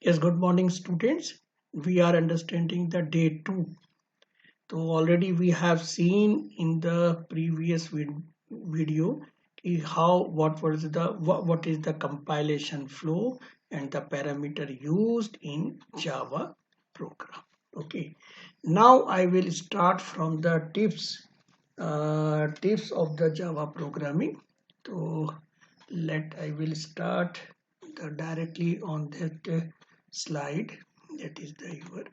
Yes, good morning, students. We are understanding the day 2. So already we have seen in the previous video what is the compilation flow and the parameter used in Java program. Okay. Now I will start from the tips of the Java programming. So I will start directly on that slide. That is the your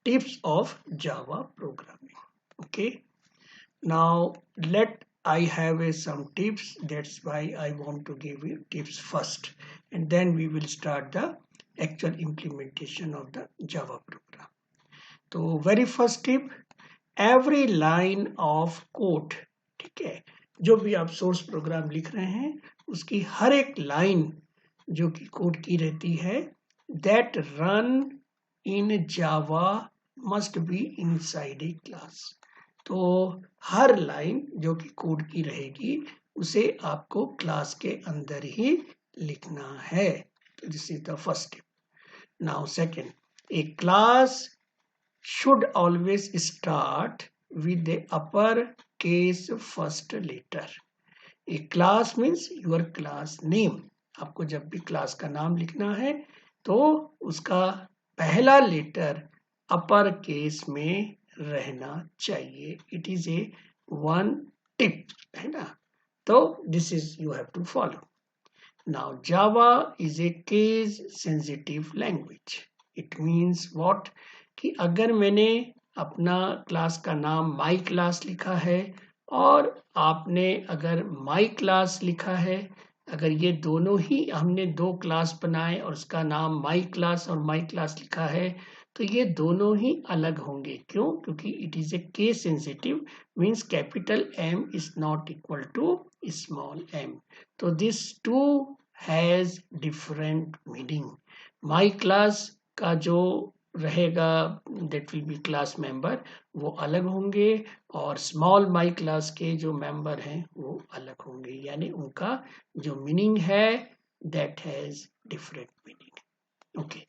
tips of Java programming. Okay. Now let I have some tips. That's why I want to give you tips first, and then we will start the actual implementation of the Java program. So very first tip, every line of code, ठीक है, जो भी आप source program लिख रहे हैं उसकी हर एक लाइन जो कि कोड की रहती है that run in Java must be inside a class. तो हर लाइन जो कि कोड की रहेगी उसे आपको क्लास के अंदर ही लिखना है. तो this is the first tip. Now second, a class should always start with the uppercase first letter. A class means your class name. आपको जब भी क्लास का नाम लिखना है तो उसका पहला लेटर अपर केस में रहना चाहिए. It is a one tip, है ना. तो this is you have to follow. Now Java is a case sensitive language. It means what कि अगर मैंने अपना क्लास का नाम माई क्लास लिखा है और आपने अगर माई क्लास लिखा है, अगर ये दोनों ही हमने दो क्लास बनाए और उसका नाम माई क्लास और माई क्लास लिखा है तो ये दोनों ही अलग होंगे. क्यों? क्योंकि it is a case sensitive, means capital M is not equal to small M. तो this two has different meaning. My class का जो रहेगा that will be class member, वो अलग होंगे और स्मॉल माई क्लास के जो मेंबर हैं वो अलग होंगे. यानी उनका जो मीनिंग है that has different meaning. Okay.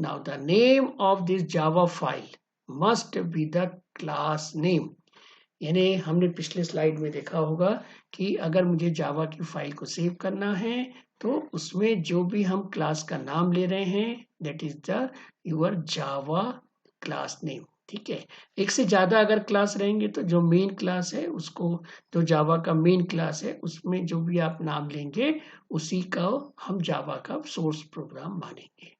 Now the name of this Java file must be the class name. यानी हमने पिछले स्लाइड में देखा होगा कि अगर मुझे जावा की फाइल को सेव करना है तो उसमें जो भी हम क्लास का नाम ले रहे हैं that is the your Java class name. ठीक है. एक से ज्यादा अगर क्लास रहेंगे तो जो मेन क्लास है उसको, जो जावा का मेन क्लास है उसमें जो भी आप नाम लेंगे उसी का हम जावा का सोर्स प्रोग्राम मानेंगे.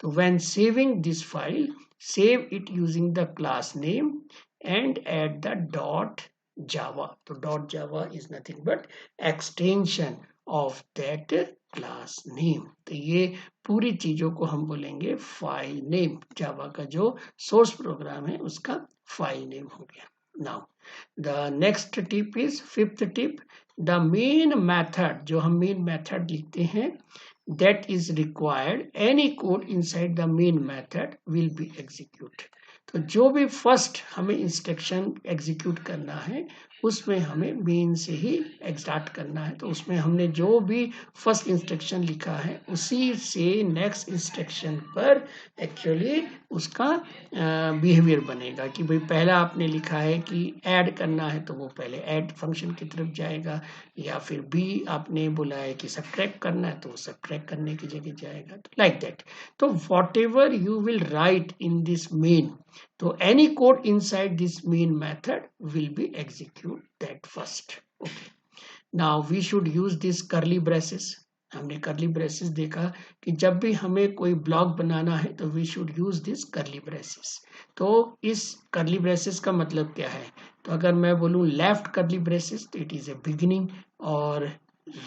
तो when saving this file, save it using the class name and add the dot java. तो dot java is nothing but extension of that class name. तो ये पूरी चीजों को हम बोलेंगे फाइल नेम. जावा का जो सोर्स प्रोग्राम है उसका फाइल नेम हो गया. Now the next tip is fifth tip, the main method. जो हम मेन मेथड लिखते हैं that is required, any code inside the main method will be executed. तो जो भी फर्स्ट हमें इंस्ट्रक्शन एग्जीक्यूट करना है उसमें हमें मेन से ही स्टार्ट करना है. तो उसमें हमने जो भी फर्स्ट इंस्ट्रक्शन लिखा है उसी से नेक्स्ट इंस्ट्रक्शन पर एक्चुअली उसका बिहेवियर बनेगा. कि भाई पहला आपने लिखा है कि ऐड करना है तो वो पहले ऐड फंक्शन की तरफ जाएगा, या फिर बी आपने बोला है कि सब्ट्रैक्ट करना है तो वो सब्ट्रैक्ट करने की जगह जाएगा. तो लाइक दैट. तो whatever you will write in this main, तो any code inside this main method will be execute that first. Okay. Now we should use this curly braces. हमने curly braces देखा कि जब भी हमें कोई block बनाना है तो we should use this curly braces. तो इस curly braces का मतलब क्या है? तो अगर मैं बोलूँ left curly braces तो it is a beginning, और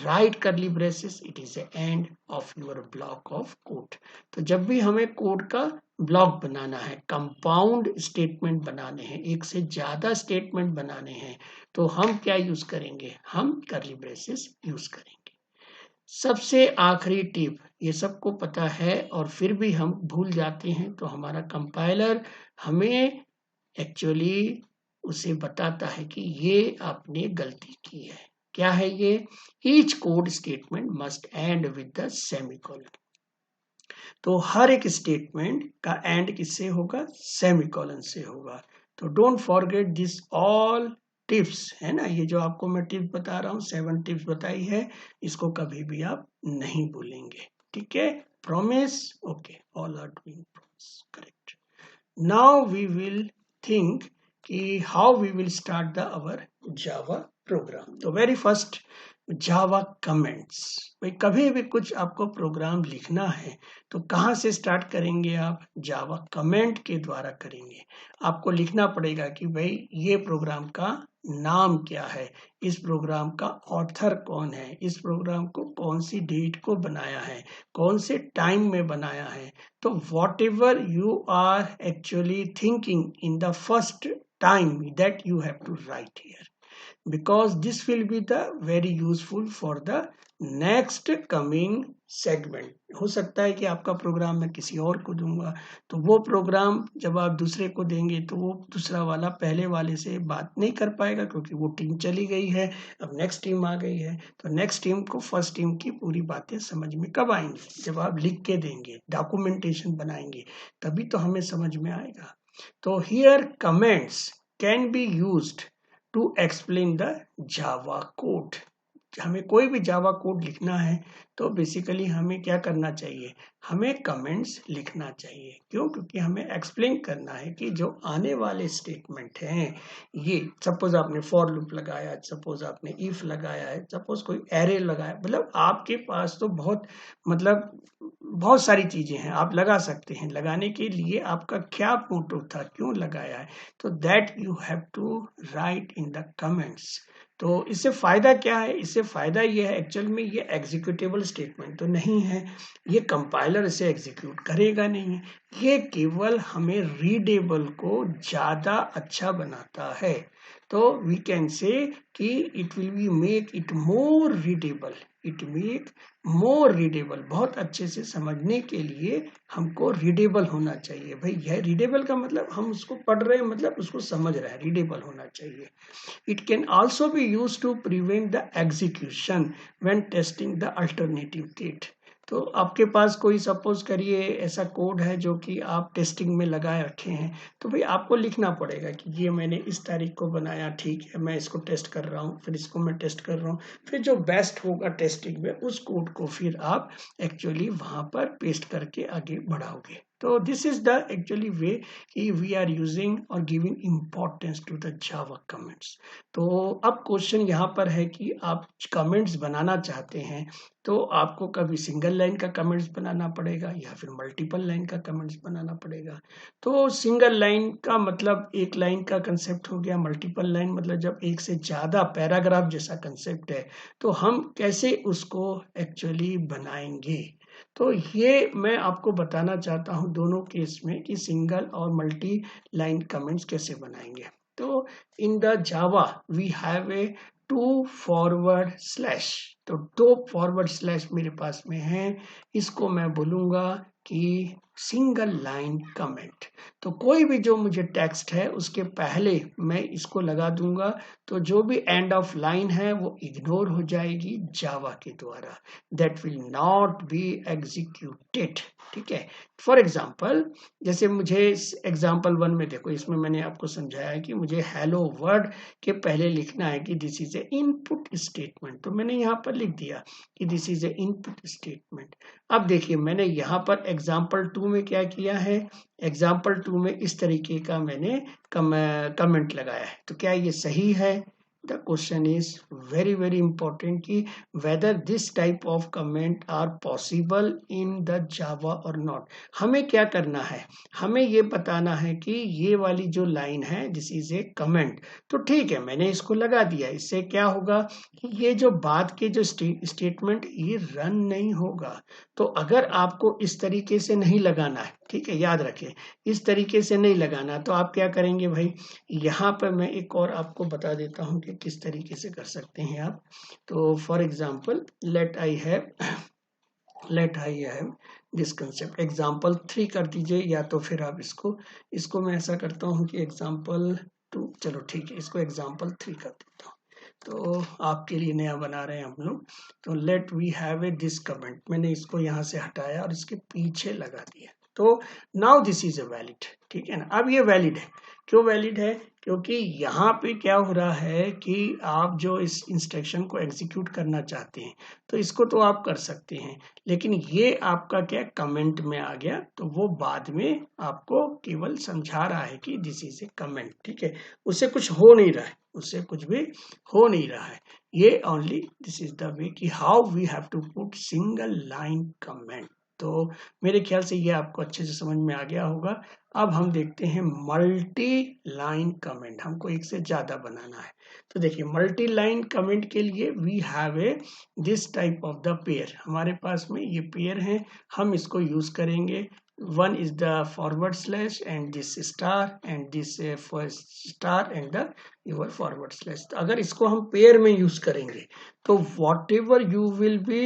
राइट करली braces it is end of your block of code. तो जब भी हमें कोड का ब्लॉक बनाना है, कंपाउंड स्टेटमेंट बनाने हैं, एक से ज्यादा स्टेटमेंट बनाने हैं, तो हम क्या यूज करेंगे? हम करली ब्रेसेस यूज करेंगे. सबसे आखिरी टिप, ये सबको पता है और फिर भी हम भूल जाते हैं, तो हमारा कंपाइलर हमें एक्चुअली उसे बताता है कि ये आपने गलती की है. क्या है ये? Each code statement must and with the semicolon. तो हर एक स्टेटमेंट का एंड किससे होगा, सेमीकोलन से होगा। तो don't forget this all tips, है ना, ये जो आपको मैं टिप्स बता रहा हूँ 7 टिप्स बताई है, इसको कभी भी आप नहीं भूलेंगे, ठीक है। Promise, okay, all are doing promise, correct. Now we will think कि how we will start the our Java program. तो वेरी फर्स्ट जावा कमेंट्स। भाई कभी भी कुछ आपको प्रोग्राम लिखना है तो कहाँ से स्टार्ट करेंगे आप, जावा कमेंट के द्वारा करेंगे। आपको लिखना पड़ेगा कि भाई ये प्रोग्राम का नाम क्या है, इस प्रोग्राम का ऑथर कौन है, इस प्रोग्राम को कौन सी डेट को बनाया है, कौन से टाइम में बनाया है। तो whatever you are actually thinking in the first time that you have to write here, because this will be the very useful for the next coming segment। हो सकता है कि आपका प्रोग्राम मैं किसी और को दूंगा, तो वो प्रोग्राम जब आप दूसरे को देंगे तो वो दूसरा वाला पहले वाले से बात नहीं कर पाएगा, क्योंकि वो टीम चली गई है, अब नेक्स्ट टीम आ गई है। तो नेक्स्ट टीम को फर्स्ट टीम की पूरी बातें समझ में कब आएंगी, जब आप लिख के देंगे, डॉक्यूमेंटेशन बनाएंगे, तभी तो हमें समझ में आएगा। तो here comments can be used to explain the Java code. हमें कोई भी जावा कोड लिखना है तो बेसिकली हमें क्या करना चाहिए, हमें कमेंट्स लिखना चाहिए। क्यों, क्योंकि हमें एक्सप्लेन करना है कि जो आने वाले स्टेटमेंट हैं, ये सपोज आपने फॉर लूप लगाया, सपोज आपने इफ लगाया है, सपोज कोई एरे लगाया, मतलब आपके पास तो मतलब बहुत सारी चीजें हैं, आप लगा सकते हैं। लगाने के लिए आपका क्या मोटिव था, क्यों लगाया है, तो that you have to write in the comments. तो इससे फायदा क्या है, इससे फायदा ये है, एक्चुअल में ये एग्जीक्यूटेबल स्टेटमेंट तो नहीं है, ये कंपाइलर इसे एग्जीक्यूट करेगा नहीं, ये केवल हमें रीडेबल को ज्यादा अच्छा बनाता है। तो वी कैन से कि it will be make it more readable, it make more readable. बहुत अच्छे से समझने के लिए हमको रीडेबल होना चाहिए। भाई यह रीडेबल का मतलब हम उसको पढ़ रहे हैं, मतलब उसको समझ रहे हैं, रीडेबल होना चाहिए। It can also be used to prevent the execution when testing the alternative date। तो आपके पास कोई सपोज करिए ऐसा कोड है जो कि आप टेस्टिंग में लगाए रखे हैं, तो भाई आपको लिखना पड़ेगा कि ये मैंने इस तारीख को बनाया, ठीक है, मैं इसको टेस्ट कर रहा हूँ, फिर इसको मैं टेस्ट कर रहा हूँ, फिर जो बेस्ट होगा टेस्टिंग में उस कोड को फिर आप एक्चुअली वहां पर पेस्ट करके आगे बढ़ाओगे। तो this is the actually way कि वी आर यूजिंग और giving importance to the Java comments. तो अब क्वेश्चन यहाँ पर है कि आप कमेंट्स बनाना चाहते हैं तो आपको कभी सिंगल लाइन का कमेंट्स बनाना पड़ेगा या फिर मल्टीपल लाइन का कमेंट्स बनाना पड़ेगा। तो सिंगल लाइन का मतलब एक लाइन का कंसेप्ट हो गया, मल्टीपल लाइन मतलब जब एक से ज्यादा पैराग्राफ जैसा कंसेप्ट है, तो हम कैसे उसको एक्चुअली बनाएंगे। तो ये मैं आपको बताना चाहता हूँ दोनों केस में कि सिंगल और मल्टी लाइन कमेंट्स कैसे बनाएंगे। तो in the Java we have a 2 forward slash. तो 2 फॉरवर्ड स्लैश मेरे पास में है, इसको मैं बोलूंगा कि सिंगल लाइन कमेंट। तो कोई भी जो मुझे टेक्स्ट है उसके पहले मैं इसको लगा दूंगा, तो जो भी एंड ऑफ लाइन है वो इग्नोर हो जाएगी जावा के द्वारा, that will not be executed. ठीक है, फॉर एग्जाम्पल जैसे मुझे एग्जाम्पल 1 में देखो, इसमें मैंने आपको समझाया है कि मुझे हेलो वर्ड के पहले लिखना है कि this is a input statement. तो मैंने यहाँ पर लिख दिया कि this is a input statement. अब देखिए मैंने यहाँ पर एग्जाम्पल 2 में क्या किया है, एग्जाम्पल 2 में इस तरीके का मैंने कमेंट लगाया है। तो क्या ये सही है? The question is very very important कि whether this type of comment are possible in the Java or not। हमें क्या करना है, हमें ये बताना है कि ये वाली जो लाइन है दिस इज ए कमेंट। तो ठीक है, मैंने इसको लगा दिया, इससे क्या होगा कि ये जो बाद के जो स्टेटमेंट ये रन नहीं होगा। तो अगर आपको इस तरीके से नहीं लगाना है, ठीक है, याद रखें इस तरीके से नहीं लगाना, तो आप क्या करेंगे भाई, यहाँ पर मैं एक और आपको बता देता हूँ कि किस तरीके से कर सकते हैं आप। तो for example let I have this concept example 3 कर दीजिए, या तो फिर आप इसको मैं ऐसा करता हूँ कि एग्जाम्पल 2, चलो ठीक है, इसको एग्जाम्पल 3 कर देता हूँ। तो आपके लिए नया बना रहे हैं हम लोग। तो let we have a this comment, मैंने इसको यहाँ से हटाया और इसके पीछे लगा दिया। तो now this is a valid, ठीक है ना। अब ये वैलिड है, क्यों वैलिड है? क्योंकि यहाँ पे क्या हो रहा है कि आप जो इस इंस्ट्रक्शन को एग्जीक्यूट करना चाहते हैं तो इसको तो आप कर सकते हैं, लेकिन ये आपका क्या कमेंट में आ गया, तो वो बाद में आपको केवल समझा रहा है कि दिस इज ए कमेंट, ठीक है। उससे कुछ हो नहीं रहा है, उससे कुछ भी हो नहीं रहा है। ये only this is the way कि how we have to put single line comment. तो मेरे ख्याल से ये आपको अच्छे से समझ में आ गया होगा। अब हम देखते हैं मल्टी लाइन कमेंट, हमको एक से ज्यादा बनाना है। तो देखिए मल्टी लाइन कमेंट के लिए we have a this type of the pair, हमारे पास में ये पेयर है, हम इसको यूज करेंगे। one is the forward slash and this star and this first star and the your forward slash। तो अगर इसको हम पेयर में यूज करेंगे तो whatever you will be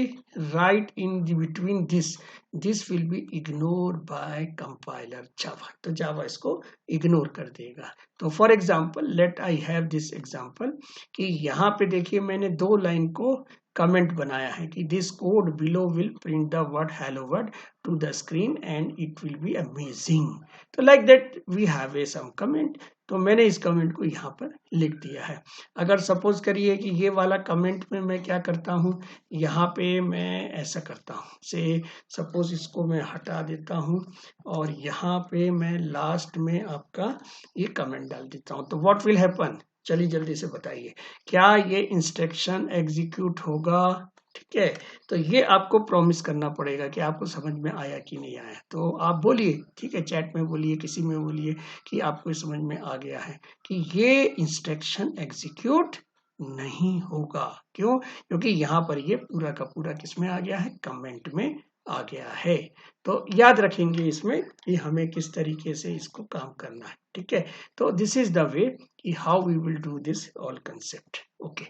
write in the between this will be ignored by compiler java। तो java इसको ignore कर देगा। तो for example let I have this example कि यहाँ पे देखिए मैंने दो लाइन को कमेंट बनाया है कि this code below will print the word hello word to the screen and it will be amazing. तो like that we have a some comment. तो मैंने इस कमेंट को यहाँ पर लिख दिया है। अगर सपोज करिए कि ये वाला कमेंट में मैं क्या करता हूँ, यहाँ पे मैं ऐसा करता हूँ से सपोज इसको मैं हटा देता हूँ और यहाँ पे मैं लास्ट में आपका ये कमेंट डाल देता हूँ। तो व्हाट विल हैपन, चलिए जल्दी से बताइए, क्या ये इंस्ट्रक्शन एग्जीक्यूट होगा? ठीक है, तो ये आपको प्रॉमिस करना पड़ेगा कि आपको समझ में आया कि नहीं आया। तो आप बोलिए, ठीक है, चैट में बोलिए, किसी में बोलिए कि आपको समझ में आ गया है कि ये इंस्ट्रक्शन एग्जीक्यूट नहीं होगा। क्यों? क्योंकि यहाँ पर ये पूरा का पूरा किस में आ गया है, कमेंट में आ गया है। तो याद रखेंगे इसमें कि हमें किस तरीके से इसको काम करना है, ठीक है। तो दिस इज द वे कि how we will do this all concept. Okay,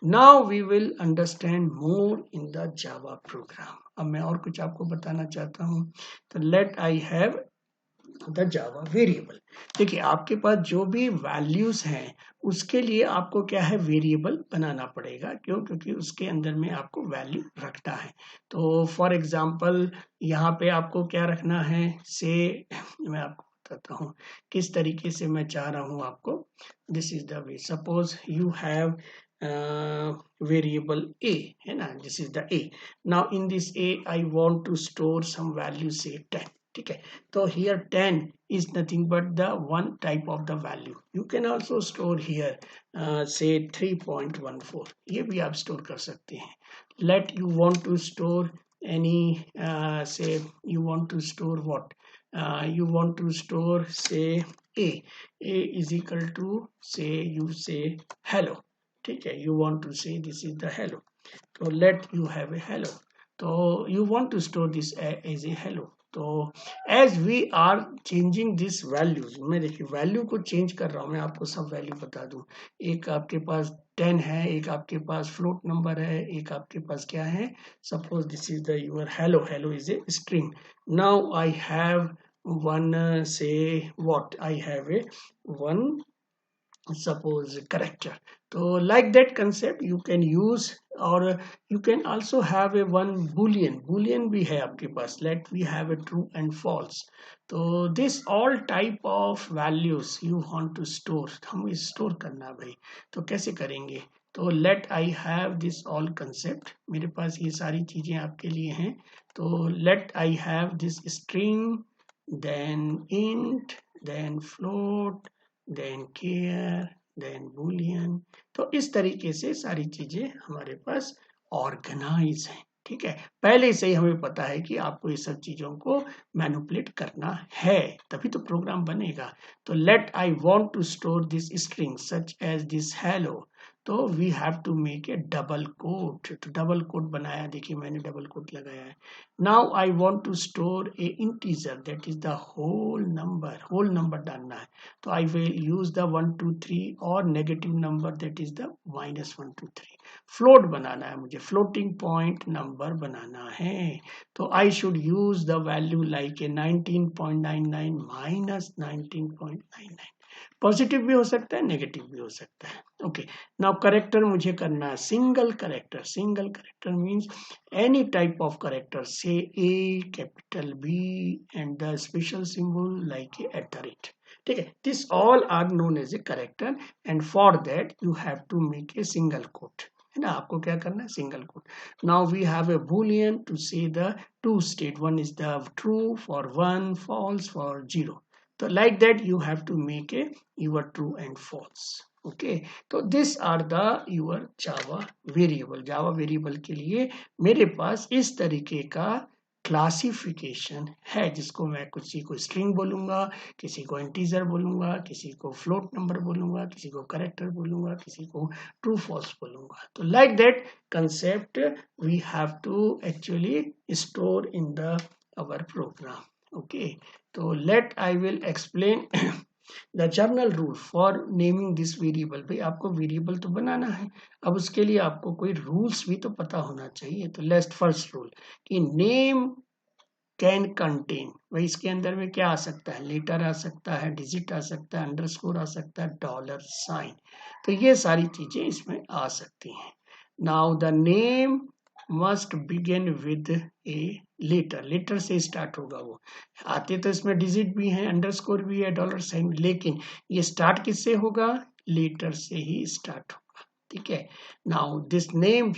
now we will understand more in the Java program. अब मैं और कुछ आपको बताना चाहता हूँ। तो let I have the Java variable. देखिए आपके पास जो भी वैल्यूज हैं उसके लिए आपको क्या है, वेरिएबल बनाना पड़ेगा। क्यों? क्योंकि उसके अंदर में आपको वैल्यू रखना है। तो फॉर एग्जांपल यहाँ पे आपको क्या रखना है, से मैं आपको बताता हूँ किस तरीके से मैं चाह रहा हूँ आपको। This is the way, suppose you have variable a है ना, this is the a। Now in this a I want to store some value से 10, ठीक है। तो here 10 is nothing but the one type of the value। you can also store here say 3.14, ये भी आप store कर सकते हैं। let you want to store any say you want to store what, you want to store say a is equal to say you say hello, ठीक है, you want to say this is the hello। तो let you have a hello, तो you want to store this as a hello। तो as we are changing this values, मैं देखिए value को change कर रहा हूँ, मैं आपको सब वैल्यू बता दूं। एक आपके पास 10 है, एक आपके पास फ्लोट नंबर है, एक आपके पास क्या है, suppose this is the your hello, hello is a string. Now I have one say what, I have a one suppose character। तो like that concept you can use, or you can also have a one boolean भी है आपके पास, let we have a true and false। तो this all type of values you want to store, हमें store करना भाई, तो कैसे करेंगे? तो let I have this all concept, मेरे पास ये सारी चीजें आपके लिए हैं। तो let I have this string, then int, then float, then care, then boolean. तो इस तरीके से सारी चीजें हमारे पास ऑर्गेनाइज हैं, ठीक है। पहले से ही हमें पता है कि आपको ये सब चीजों को मैनिपुलेट करना है, तभी तो प्रोग्राम बनेगा। तो let I want to store this string such as this hello, तो we have to make a double quote. तो डबल कोट बनाया, देखिए मैंने डबल कोट लगाया है। Now I want to store a integer that is the whole number डालना है। तो आई विल यूज द 1 2 3 और negative number that is the -1 2 3। Float बनाना है मुझे, फ्लोटिंग पॉइंट नंबर बनाना है। तो I should use the value like a 19.99 -19.99। Positive भी हो सकता है, नेगेटिव भी हो सकता है। ओके, नाउ करेक्टर मुझे करना है single character. Single character means any type of character, say A, capital B and the special symbol like at the rate. ठीक है, this all are known as a character and for that you have to make a single quote, है ना। आपको क्या करना है, single quote. Now we have a boolean to say the two state, one is the true for one, false for zero. तो like that you have to make a your true and false. Okay, तो this are the your Java variable. Java variable के लिए मेरे पास इस तरीके का classification है, जिसको मैं किसी को स्ट्रिंग बोलूंगा, किसी को इंटीजर बोलूंगा, किसी को फ्लोट नंबर बोलूंगा, किसी को कैरेक्टर बोलूंगा, किसी को ट्रू फॉल्स बोलूंगा। तो like that concept we have to actually store in the our program. Okay, so let I will explain the general rule for naming this variable। भाई आपको वेरिएबल तो बनाना है, अब उसके लिए आपको कोई रूल्स भी तो पता होना चाहिए। तो लेट्स फर्स्ट रूल कि नेम कैन कंटेन, भाई इसके अंदर में क्या आ सकता है, लेटर आ सकता है, डिजिट आ सकता है, अंडरस्कोर आ सकता है, डॉलर साइन, तो ये सारी चीजें इसमें आ सकती हैं। Now the name must begin with a letter, letter से स्टार्ट होगा। वो आते तो इसमें डिजिट भी है, अंडरस्कोर भी है, डॉलर साइन, लेकिन ये स्टार्ट किससे होगा, लेटर से ही स्टार्ट होगा। ठीक है, now this name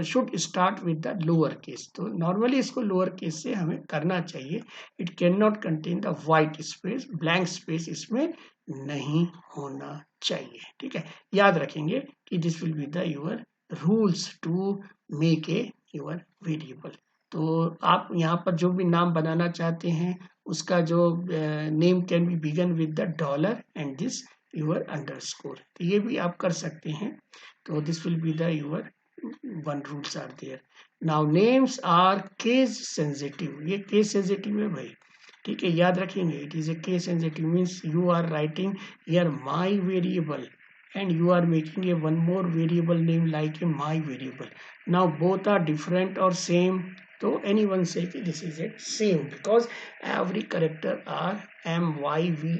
should start with the lower case, तो नॉर्मली इसको लोअर केस से हमें करना चाहिए। It can not contain the white space, blank space इसमें नहीं होना चाहिए। ठीक है, याद रखेंगे कि this will be the your rules to make a your variable. तो आप यहाँ पर जो भी नाम बनाना चाहते हैं उसका जो name can be begin with the dollar and this your underscore, तो ये भी आप कर सकते हैं। तो this will be the your one rules are there. Now names are case sensitive, ये केस सेंसिटिव है भाई। ठीक है, याद रखेंगे, it is a case sensitive means you are writing here my variable and you are making a one more variable name like a my variable. Now both are different or same, so anyone say this is a same because every character are myver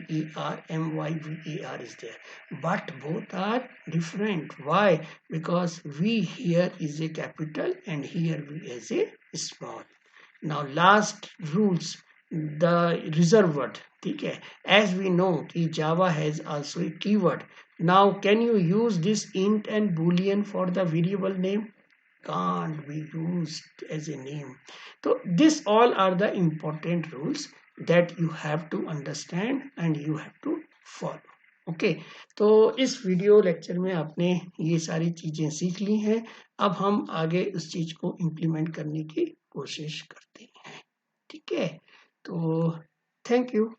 is there, but both are different. Why? Because v here is a capital and here v is a small. Now last rules, the reserved word. ठीक है, as we know कि Java has also a keyword. Now can you use this int and boolean for the variable name? Can't be used as a name. So this all are the important rules that you have to understand and you have to follow. Okay, तो इस video lecture में आपने ये सारी चीजें सीख ली हैं। अब हम आगे उस चीज को इम्प्लीमेंट करने की कोशिश करते हैं। ठीक है, तो थैंक यू।